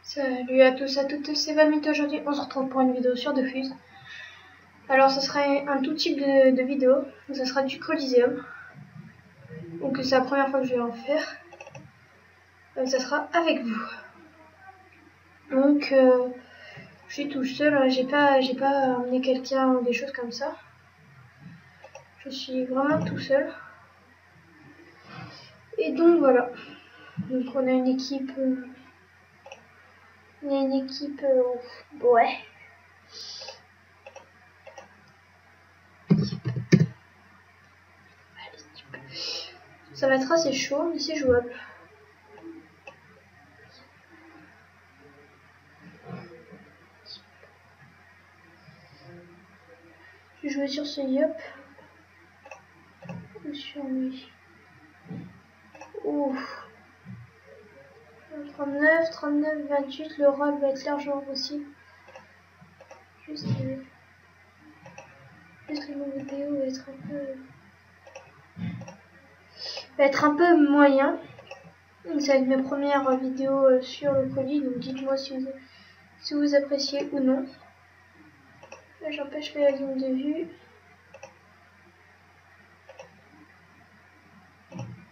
Salut à tous, à toutes, c'est Valmite. Aujourd'hui on se retrouve pour une vidéo sur Dofus. Alors ce sera un tout type de vidéo, ça sera du Coliseum. Donc c'est la première fois que je vais en faire. Ça sera avec vous. Donc je suis tout seul, j'ai pas amené quelqu'un ou des choses comme ça. Je suis vraiment tout seul. Et donc voilà. Donc on a une équipe. Ouais. Ça va être assez chaud, mais c'est jouable. Je vais jouer sur ce Yop. Ou sur lui. Ouf. 39, 39, 28, le rôle va être largement possible. Juste le nombre de PO va être un peu moyen. Ça va être mes premières vidéos sur le colis, donc dites-moi si vous appréciez ou non. Là j'empêche la ligne de vue.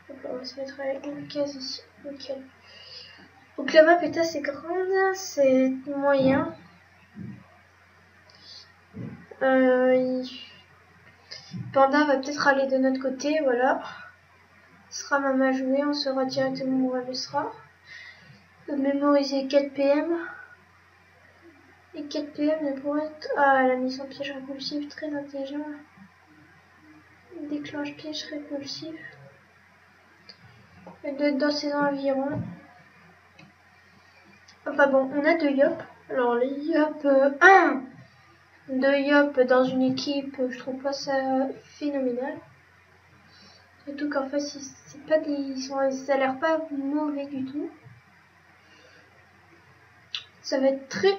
Donc là, on va se mettre avec une case ici. Nickel. Donc la map est assez grande, c'est moyen. Panda va peut-être aller de notre côté, voilà. Ce sera même à jouer, on saura directement où elle sera. Mémoriser 4 PM. Et 4 PM ne pourrait être... Ah, elle a mis son piège répulsif, très intelligent. Déclenche piège répulsif. Elle doit être dans ses environs. Enfin bon, on a 2 Yop. Alors les Yop... 2 Yop dans une équipe, je trouve pas ça phénoménal. Surtout qu'en fait, c'est pas des... ça a l'air pas mauvais du tout. Ça va être très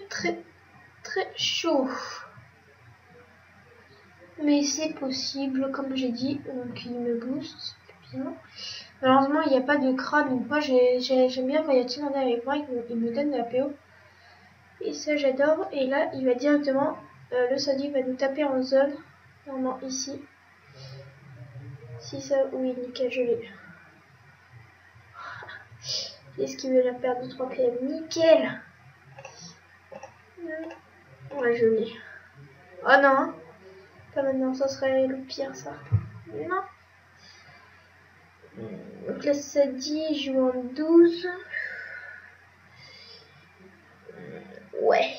chaud. Mais c'est possible, comme j'ai dit, donc il me booste. Bien. Malheureusement, il n'y a pas de crâne, donc moi j'aime bien quand il y a Tinander avec moi, il me donne de la PO. Et ça j'adore. Et là, il va directement, le Sadiq va nous taper en zone, normalement ici. Si ça, oui, nickel, je l'ai. Est-ce qu'il veut la perdre de 3 PM? Nickel. Ouais, je l'ai. Oh non, pas maintenant, ça serait le pire ça. Non. Donc là, ça dit joue en 12. Ouais.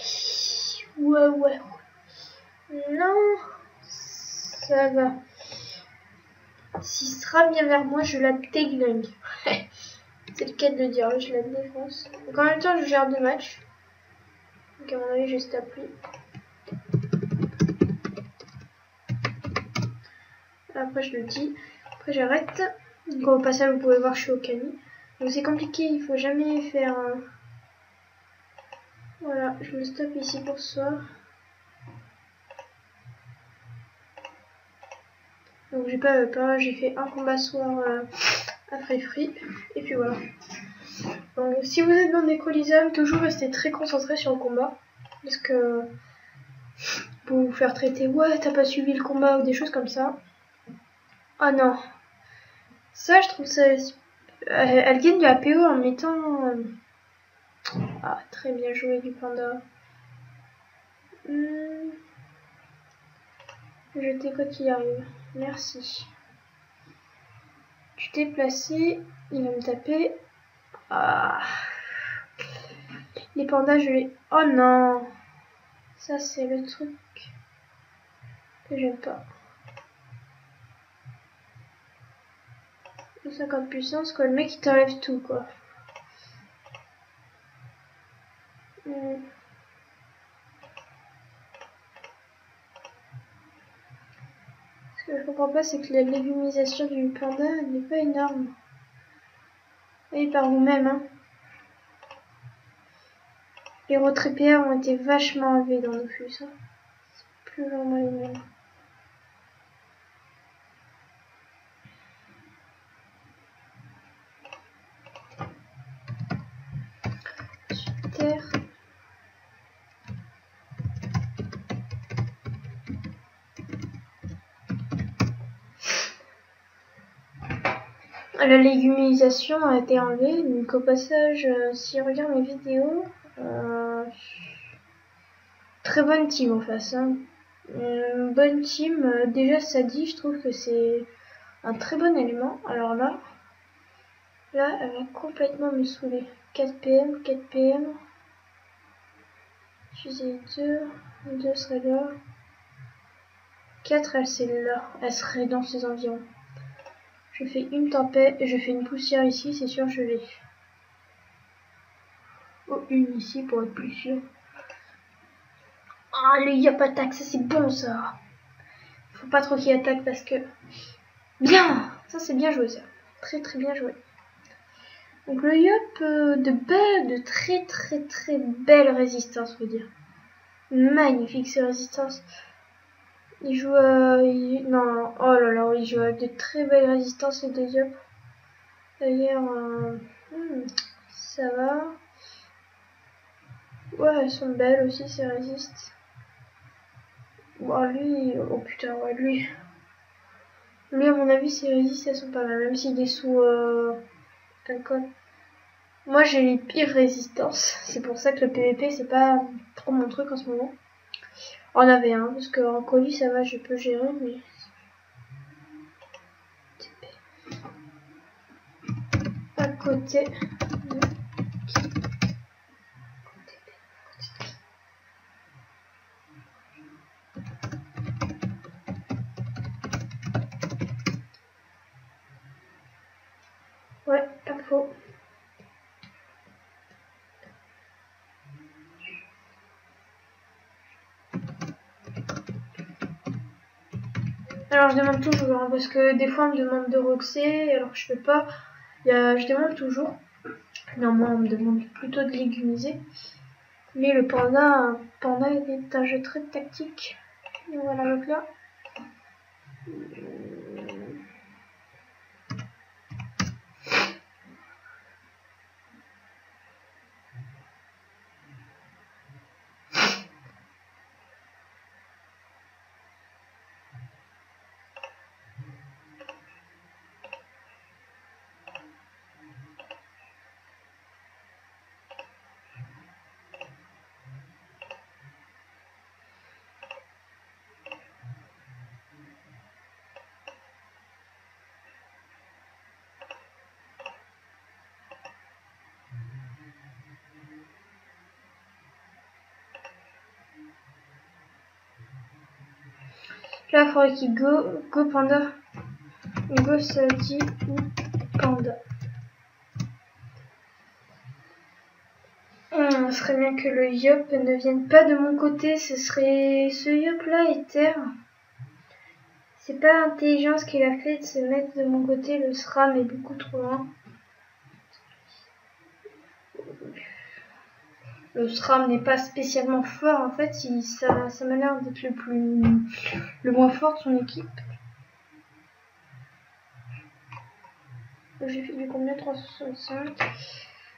Non, ça va. S'il sera bien vers moi, je la déglingue. C'est le cas de le dire, je la défonce. Donc en même temps, je gère 2 matchs. Donc à mon avis, je tape lui. Après, je le dis. Après, j'arrête. Donc au passage, vous pouvez voir, je suis au cani. Donc c'est compliqué, il faut jamais faire... Voilà, je me stoppe ici pour ce soir. Donc j'ai pas j'ai fait un combat soir à Free. Et puis voilà. Donc si vous êtes dans des Coliseum, toujours restez très concentré sur le combat. Parce que pour vous faire traiter, ouais, t'as pas suivi le combat ou des choses comme ça. Oh non. Ça, je trouve ça... Elle gagne de la PO en mettant... Ah, très bien joué du panda. Je t'ai quoi qu'il arrive. Merci. Tu t'es placé. Il va me taper. Ah. Les pandas, je les... Oh non. Ça, c'est le truc que j'aime pas. 50 puissance, quoi. Le mec, il t'enlève tout, quoi. Ce que je comprends pas, c'est que la légumisation du panda n'est pas énorme. Et par vous-même, hein. Les retraits PA ont été vachement enlevés dans nos fus, hein. C'est plus vraiment les mêmes. terre. La légumisation a été enlevée, donc au passage, si on regarde mes vidéos, très bonne team en face. Hein. Bonne team, déjà ça dit, je trouve que c'est un très bon élément. Alors là, elle va complètement me saouler. 4 PM, 4 PM. Je faisais 2 seraient là. 4 elle c'est là, elle serait dans ces environs. Je fais une tempête, je fais une poussière ici, c'est sûr je l'ai. Oh, une ici pour être plus sûr. Ah, le yop attaque, ça c'est bon ça. Faut pas trop qu'il attaque parce que... Bien. Ça c'est bien joué ça. Très très bien joué. Donc le yop, de très belle résistance, faut dire. Magnifique ces résistances. Il joue non, oh là là, il joue avec de très belles résistances les deux yop. D'ailleurs, ça va. Ouais, elles sont belles aussi ces résistes. Oh lui, oh putain, ouais lui. Lui à mon avis ces résistes elles sont pas mal, même s'il est sous alcool. Moi j'ai les pires résistances, c'est pour ça que le PVP c'est pas trop mon truc en ce moment. On avait un, parce qu'en colis ça va, je peux gérer, mais... À côté... Ouais, pas faux. Alors je demande toujours, hein, parce que des fois on me demande de roxer, alors que je peux pas. Je demande toujours. Non, moi on me demande plutôt de légumiser. Mais le panda est un jeu très tactique. Et voilà, donc là. Là, il faudrait qu'il go panda. Go, ça dit panda. Ce serait bien que le yop ne vienne pas de mon côté. Ce yop là est terre. C'est pas intelligent ce qu'il a fait de se mettre de mon côté. Le SRAM est beaucoup trop loin. Le SRAM n'est pas spécialement fort en fait. Ça m'a l'air d'être le moins fort de son équipe. J'ai fait du combien? 365.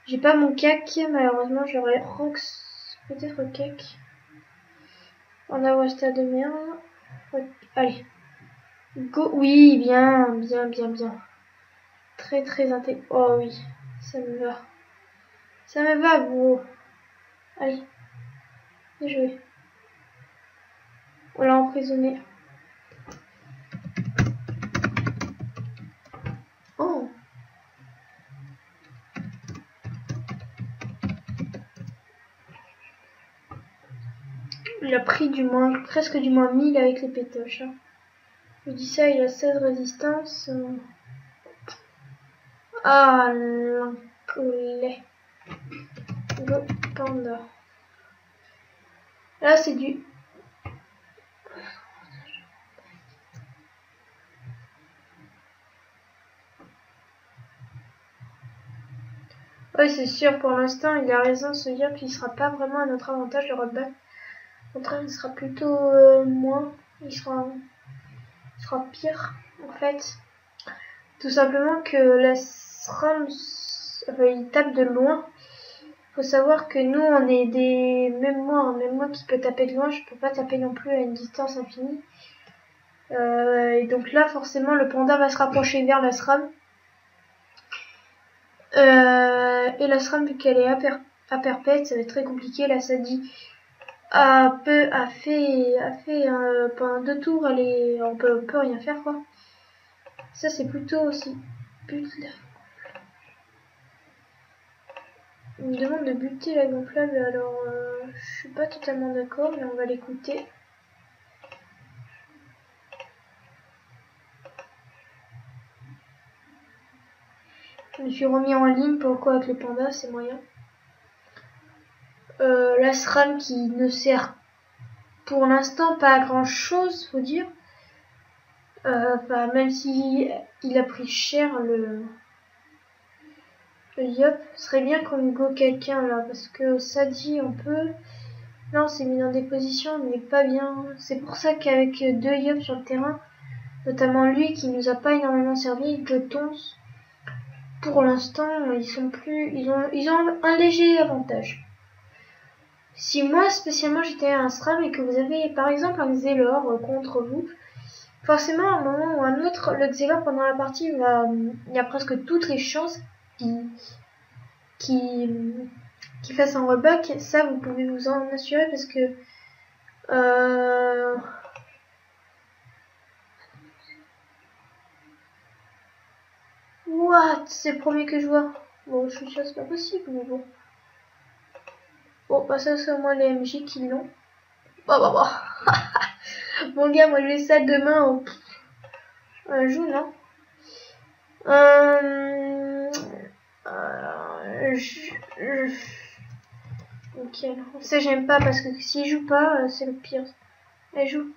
J'ai pas mon cac, malheureusement j'aurais Rox, peut-être cac. On a Wasta de merde. Allez. Go. Oui, bien. Très intelligent. Oh oui, ça me va. Ça me va, gros. Allez. Bien joué. On l'a emprisonné. Oh. Il a pris presque du moins 1000 avec les pétoches. Hein. Je dis ça, il a 16 résistances. Ah, l'encolé. Go panda. Là, c'est du... Ouais, c'est sûr, pour l'instant, il a raison de se dire qu'il sera pas vraiment à notre avantage, le rollback. Au contraire, il sera plutôt moins. Il sera pire, en fait. Tout simplement que la SRAM, enfin, il tape de loin. Faut savoir que nous, on est des... Même moi qui peux taper de loin, je peux pas taper non plus à une distance infinie. Et donc là, forcément, le panda va se rapprocher vers la SRAM. Et la SRAM, vu qu'elle est à perpète, ça va être très compliqué. La Sadie a fait pendant 2 tours, on peut rien faire, quoi. Ça, c'est plutôt aussi... Il me demande de buter la gonflable, alors je suis pas totalement d'accord, mais on va l'écouter. Je me suis remis en ligne, pourquoi avec les pandas, c'est moyen. La SRAM qui ne sert pour l'instant pas à grand chose, faut dire. Même si il a pris cher le Yop, ce serait bien qu'on go quelqu'un là, parce que Sadie on peut. Là on s'est mis dans des positions mais pas bien. C'est pour ça qu'avec 2 Yop sur le terrain, notamment lui qui nous a pas énormément servi, de Tons, pour l'instant ils ont un léger avantage. Si moi spécialement j'étais à un SRAM et que vous avez par exemple un Xelor contre vous, forcément à un moment ou à un autre, le Xelor pendant la partie il y a presque toutes les chances qui fasse un rollback. Ça vous pouvez vous en assurer parce que what, c'est le premier que je vois. Bon, je suis sûre c'est pas possible, mais bon. Bon, bah ça c'est au moins les MJ qui l'ont. Bon. Mon gars, moi je vais ça demain au joue, non. Ok, ça j'aime pas parce que s'il joue pas, c'est le pire. Elle joue.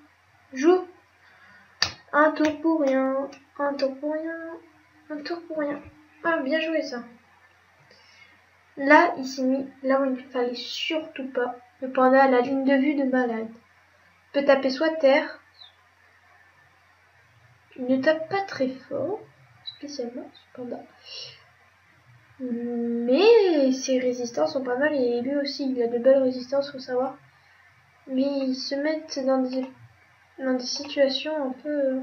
Un tour pour rien. Un tour pour rien. Ah, bien joué ça. Là, il s'est mis là où il ne fallait surtout pas. Le panda a la ligne de vue de malade. Il peut taper soit terre. Il ne tape pas très fort, spécialement ce panda. Mais ses résistances sont pas mal et lui aussi il a de belles résistances, faut savoir. Mais ils se mettent dans des situations un peu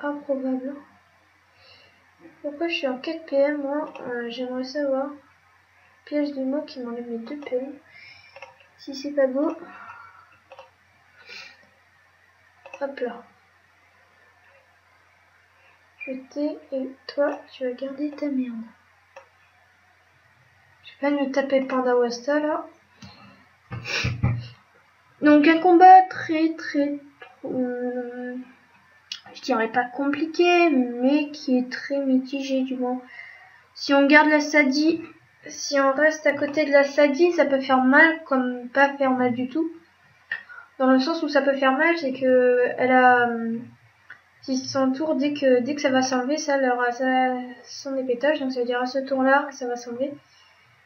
improbables. Pourquoi je suis en 4 PM moi j'aimerais savoir. Piège du mot qui m'enlève mes 2 PM. Si c'est pas beau. Hop là. Je t'ai et toi tu vas garder ta merde. Je vais pas me taper le panda Wasta là. Donc un combat très je dirais pas compliqué, mais qui est très mitigé du moins. Si on garde la Sadie, si on reste à côté de la Sadie, ça peut faire mal comme pas faire mal du tout. Dans le sens où ça peut faire mal, c'est que elle a si son tour dès que ça va s'enlever, ça aura son épétage, donc ça veut dire à ce tour-là ça va s'enlever.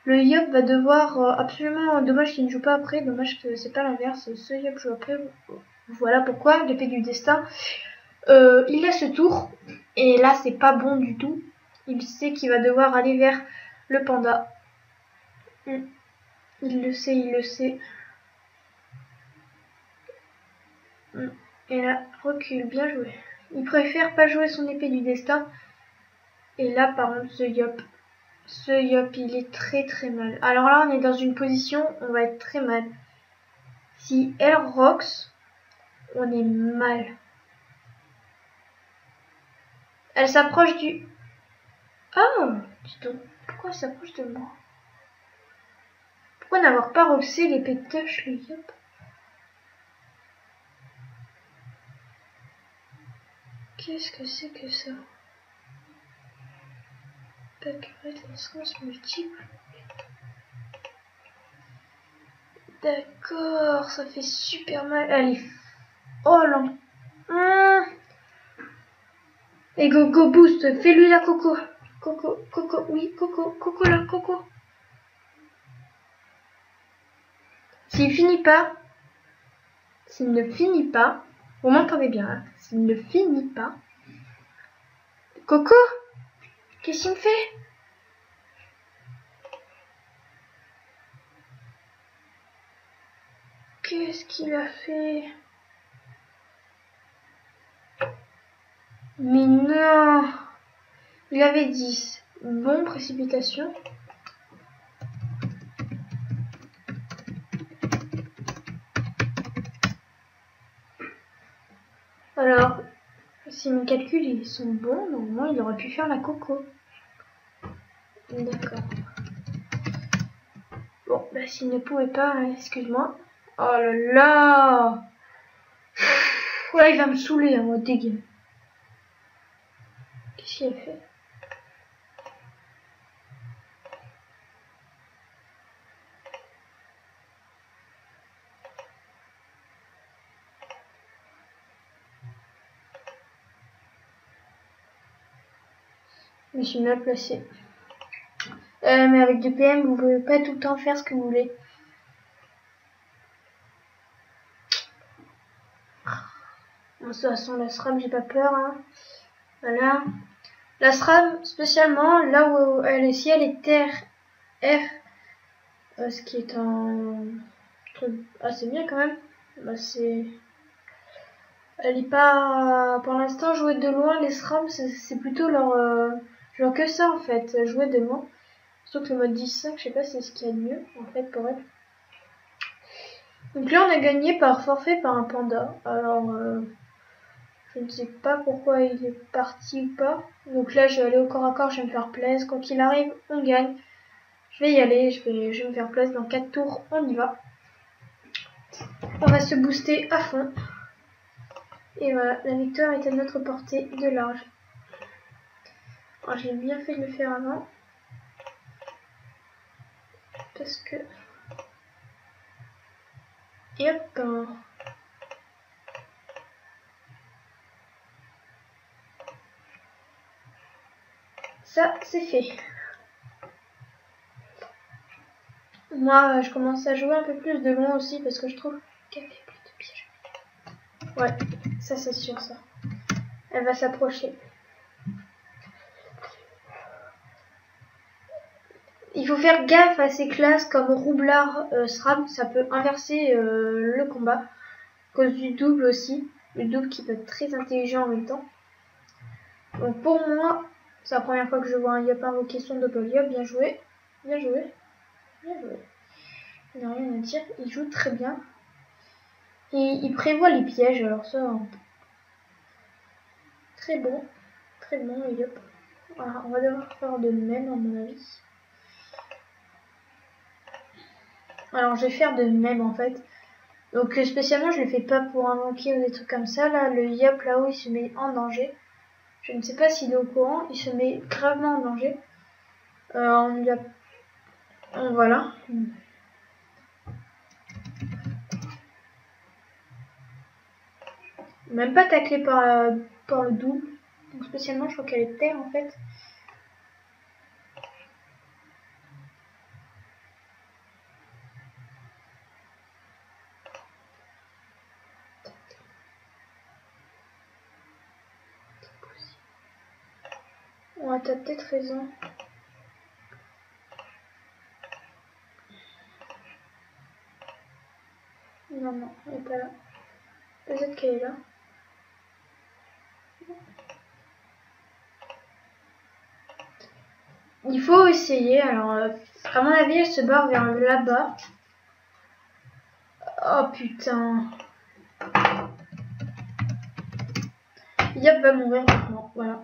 Le Yop va devoir absolument, dommage qu'il ne joue pas après, dommage que c'est pas l'inverse, ce Yop joue après. Voilà pourquoi l'épée du destin. Il a ce tour et là c'est pas bon du tout. Il sait qu'il va devoir aller vers le panda. Il le sait. Et là, recule, bien joué. Il préfère pas jouer son épée du destin. Et là, par contre, ce Yop, il est très mal. Alors là, on est dans une position, on va être très mal. Si elle rocks, on est mal. Elle s'approche du... Oh, dis donc, pourquoi elle s'approche de moi? Pourquoi n'avoir pas roxé l'épée de touch, le Yop? Qu'est-ce que c'est que ça? Pâquerette, l'essence multiple. D'accord, ça fait super mal. Allez. Oh non. Et go boost, fais-lui la coco. Coco, oui, coco là, coco. S'il ne finit pas, vous m'entendez bien, hein, s'il ne finit pas, Coco, qu'est-ce qu'il me fait? Qu'est-ce qu'il a fait? Mais non! Il avait 10. Bon, précipitation. Alors, si mes calculs ils sont bons, normalement il aurait pu faire la coco. D'accord. Bon, bah s'il ne pouvait pas, excuse-moi. Oh là là! Ouais, il va me saouler, hein, moi, dégueu. Qu'est-ce qu'il a fait? Je me suis mal placé. Mais avec du PM, vous pouvez pas tout le temps faire ce que vous voulez. De toute façon, la SRAM, j'ai pas peur. Hein. Voilà. La SRAM, spécialement, là où elle est, si elle est terre, R, ce qui est un truc assez bien quand même, bah c'est... Elle est pas... Pour l'instant, jouer de loin, les SRAM, c'est plutôt leur... Je vois que ça, en fait, jouer de loin. Surtout que le mode 10.5, je sais pas c'est ce qu'il y a de mieux, en fait, pour elle. Donc là, on a gagné par forfait par un panda. Alors, je ne sais pas pourquoi il est parti ou pas. Donc là, je vais aller au corps à corps, je vais me faire plaisir. Quoi qu'il arrive, on gagne. Je vais y aller, je vais me faire plaisir. Dans 4 tours, on y va. On va se booster à fond. Et voilà, la victoire est à notre portée de large. Alors, j'ai bien fait de le faire avant. Parce que... Et hop. Ça, c'est fait. Moi, je commence à jouer un peu plus de loin aussi parce que je trouve qu'elle fait plus de pièges. Ouais, ça c'est sûr ça. Elle va s'approcher. Il faut faire gaffe à ces classes comme Roublard, SRAM, ça peut inverser le combat. À cause du double aussi. Le double qui peut être très intelligent en même temps. Donc pour moi, c'est la première fois que je vois un Yop invoquer son double Yop. Bien joué. Bien joué. Bien joué. Il n'y a rien à dire. Il joue très bien. Et il prévoit les pièges. Alors ça, très bon. Très bon le Yop. Voilà, on va devoir faire de même à mon avis. Alors je vais faire de même en fait. Donc spécialement je le fais pas pour invoquer ou des trucs comme ça. Là le Yop là-haut il se met en danger. Je ne sais pas s'il est au courant. Il se met gravement en danger. On lui a... Voilà. Même pas taclé par le double. Donc spécialement je crois qu'elle est terre en fait. Ouais, t'as peut-être raison. Non, non, elle est pas là. Peut-être qu'elle est là. Il faut essayer. Alors, à mon avis, elle se barre vers là-bas. Oh putain. Yop va mourir maintenant. Voilà.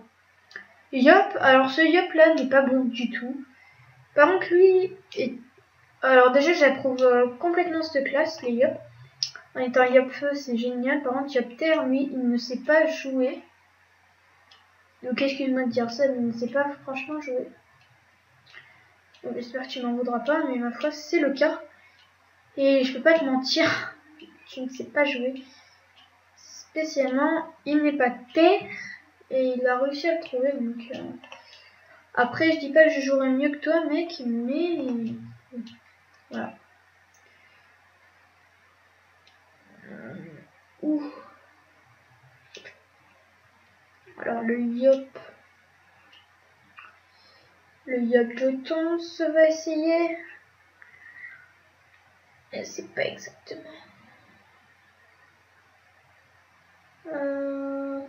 Yop, alors ce Yop là n'est pas bon du tout. Par contre, lui est... Alors, déjà, j'approuve complètement cette classe, les Yop. En étant Yop Feu, c'est génial. Par contre, Yop Terre, lui, il ne sait pas jouer. Donc, excuse-moi de dire ça, mais il ne sait pas franchement jouer. J'espère que tu m'en voudras pas, mais ma foi, c'est le cas. Et je peux pas te mentir, je ne sais pas jouer. Spécialement, il n'est pas terre et il a réussi à le trouver. Donc, après, je dis pas que je jouerai mieux que toi, mec, mais voilà. Ouh. Alors le Yop jeton se va essayer. Et c'est pas exactement. Non.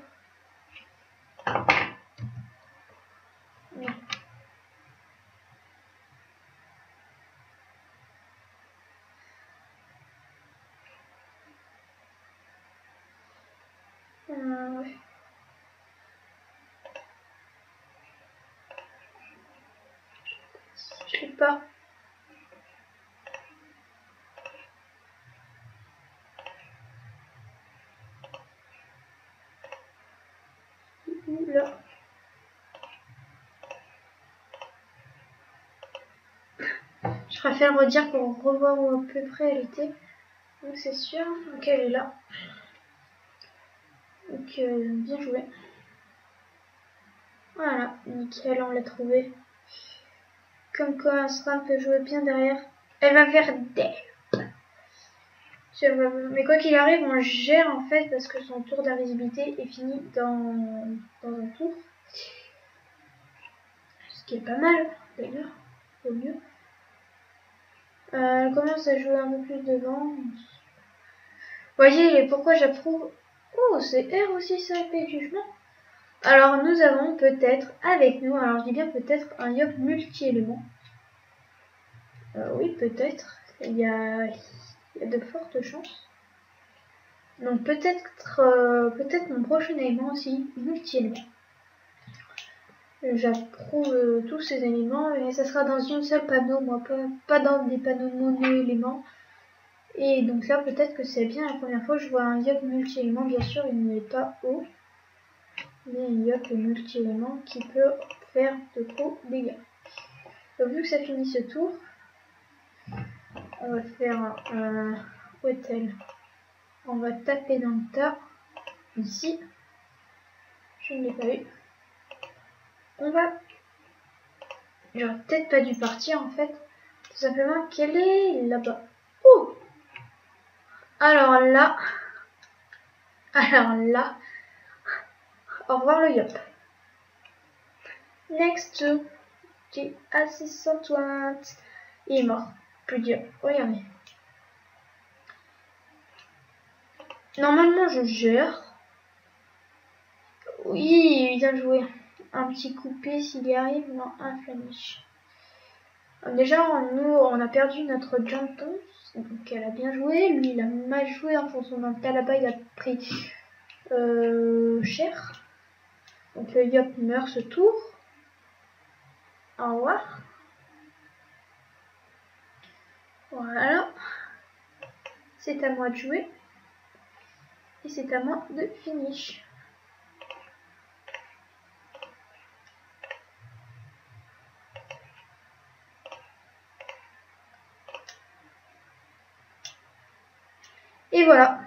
Ouais. Je sais pas. Là. Je préfère redire pour revoir où à peu près elle était. Donc c'est sûr. Donc elle est là. Donc bien joué. Voilà, nickel, on l'a trouvé. Comme quoi Asra peut jouer bien derrière. Elle va faire des. Mais quoi qu'il arrive, on gère en fait parce que son tour d'invisibilité est fini dans un tour. Ce qui est pas mal d'ailleurs, au mieux. Elle commence à jouer un peu plus devant. Vous voyez pourquoi j'approuve. Oh, c'est R aussi ça, paix de jugement. Alors nous avons peut-être avec nous, alors je dis bien peut-être, un Yop multi-élément. Oui, peut-être. Il y a de fortes chances. Donc peut-être mon prochain élément aussi, multi-élément. J'approuve tous ces éléments et ça sera dans une seule panneau, moi pas dans des panneaux mono-éléments. Et donc là peut-être que c'est bien la première fois que je vois un Yop multi-élément, bien sûr il n'est pas haut. Mais un Yop multi-élément qui peut faire de gros dégâts. Donc vu que ça finit ce tour, on va faire un hôtel. On va taper dans le tas. Ici. Je ne l'ai pas eu. On va... J'aurais peut-être pas dû partir en fait. Tout simplement qu'elle est là-bas. Oh! Alors là... Au revoir le Yop. Next to... J'ai assez 620. Il est mort. Plus dur. Regardez. Normalement je gère. Oui, bien joué. Un petit coupé s'il y arrive. Non, un flamiche. Déjà, nous, on a perdu notre Janton. Donc elle a bien joué. Lui, il a mal joué en fonçant dans le tas là-bas. Il a pris cher. Donc le Yop meurt ce tour. Au revoir. Voilà. C'est à moi de jouer. Et c'est à moi de finish. Et voilà.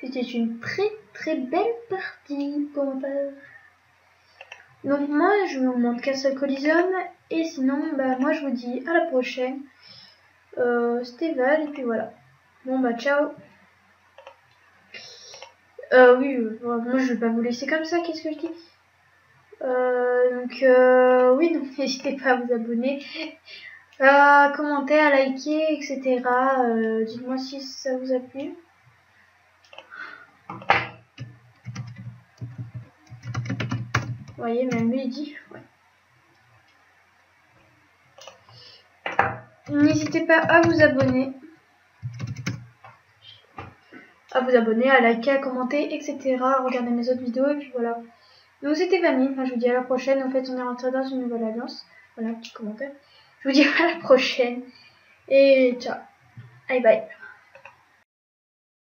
C'était une très très belle partie pour ma part. Donc moi je vous montre Castle Coliseum. Et sinon moi je vous dis à la prochaine. C'était Val et puis voilà. Bon ciao. Oui, moi je vais pas vous laisser comme ça, qu'est-ce que je dis? Oui, donc n'hésitez pas à vous abonner, à commenter, à liker, etc. Dites-moi si ça vous a plu. Vous voyez, même lui il dit. Ouais. N'hésitez pas à vous abonner. À liker, à commenter, etc. À regarder mes autres vidéos et puis voilà. Donc c'était Vanille, je vous dis à la prochaine. En fait on est rentré dans une nouvelle alliance. Voilà, petit commentaire. Je vous dis à la prochaine. Et ciao. Bye bye.